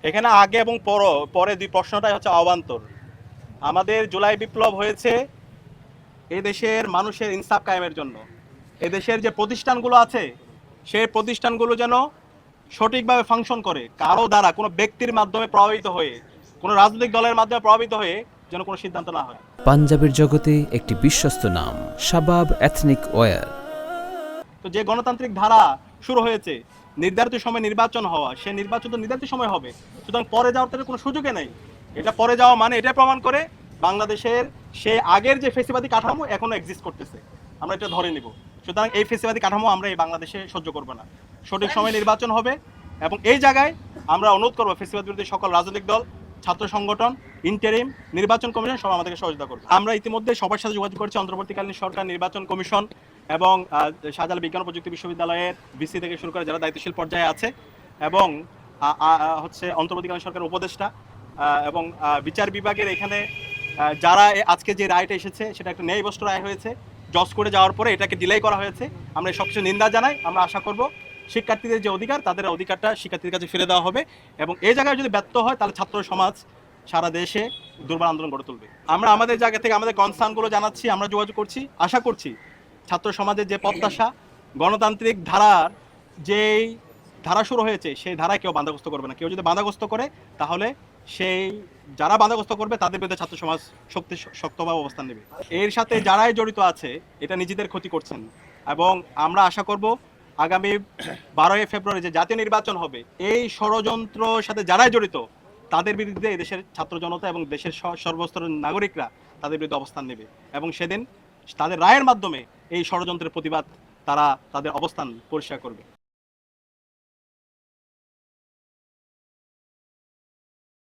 এখানে আগে এবং পরে দুই প্রশ্নটাই হচ্ছে অবান্তর। আমাদের জুলাই বিপ্লব হয়েছে এই দেশের মানুষের ইনসাফ কায়েমের জন্য। এদেশের যে প্রতিষ্ঠানগুলো আছে সেই প্রতিষ্ঠানগুলো যেন সঠিকভাবে ফাংশন করে, কারো দ্বারা কোনো ব্যক্তির মাধ্যমে প্রভাবিত হয়ে, কোনো রাজনৈতিক দলের মাধ্যমে প্রভাবিত হয়ে যেন কোনো সিদ্ধান্ত না হয়। পাঞ্জাবের জগতে একটি বিশ্বস্ত নাম, শাবাব এথনিক ওয়্যার। তো যে গণতান্ত্রিক ধারা শুরু হয়েছে, নির্ধারিত সময় নির্বাচন হওয়া, সে নির্বাচন তো নির্ধারিত সময় হবে, সুতরাং পরে যাওয়ার তো কোনো সুযোগে নেই। এটা পরে যাওয়া মানে এটা প্রমাণ করে বাংলাদেশের সে আগের যে ফেসিবাদী কাঠামো এখনো এক্সিস্ট করতেছে, আমরা এটা ধরে নিব। সুতরাং এই ফেসিবাদী কাঠামো আমরা এই বাংলাদেশে সহ্য করব না। সঠিক সময় নির্বাচন হবে এবং এই জায়গায় আমরা অনুরোধ করবো ফেসিবাদ বিরোধী সকল রাজনৈতিক দল, ছাত্র সংগঠন, ইন্টারিম, নির্বাচন কমিশন সব আমাদেরকে সহযোগিতা করবে। আমরা ইতিমধ্যে সবার সাথে যোগাযোগ করছি, অন্তর্বর্তীকালীন সরকার, নির্বাচন কমিশন এবং শাহজালাল বিজ্ঞান ও প্রযুক্তি বিশ্ববিদ্যালয়ের ভিসি থেকে শুরু করে যারা দায়িত্বশীল পর্যায়ে আছে এবং হচ্ছে অন্তর্বর্তীকালীন সরকারের উপদেষ্টা এবং বিচার বিভাগের এখানে যারা আজকে যে রায়টা এসেছে সেটা একটা ন্যায়বস্তু রায় হয়েছে। জজ করে যাওয়ার পরে এটাকে ডিলে করা হয়েছে। আমরা সব কিছু নিন্দা জানাই। আমরা আশা করব শিক্ষার্থীদের যে অধিকার, তাদের অধিকারটা শিক্ষার্থীদের কাছে ফিরে দেওয়া হবে এবং এই জায়গায় যদি ব্যর্থ হয় তাহলে ছাত্র সমাজ সারা দেশে দুর্বল আন্দোলন গড়ে তুলবে। আমরা আমাদের জায়গা থেকে আমাদের কনসার্নগুলো জানাচ্ছি, আমরা যোগাযোগ করছি। আশা করছি ছাত্র সমাজের যে প্রত্যাশা, গণতান্ত্রিক ধারার যেই ধারা শুরু হয়েছে সেই ধারায় কেউ বাধাগ্রস্ত করবে না। কেউ যদি বাধাগ্রস্ত করে তাহলে সেই যারা বাধাগ্রস্ত করবে তাদের বিরুদ্ধে ছাত্র সমাজ শক্তভাবে অবস্থান নেবে। এর সাথে যারাই জড়িত আছে এটা নিজেদের ক্ষতি করছেন এবং আমরা আশা করব আগামী 12ই ফেব্রুয়ারি যে জাতীয় নির্বাচন হবে এই ষড়যন্ত্রের সাথে যারাই জড়িত তাদের বিরুদ্ধে দেশের ছাত্র জনতা এবং দেশের সর্বস্তরের নাগরিকরা তাদের বিরুদ্ধে অবস্থান নেবে এবং সেদিন তাদের রায়ের মাধ্যমে এই ষড়যন্ত্রের প্রতিবাদ তারা তাদের অবস্থান পরিষ্কার করবে।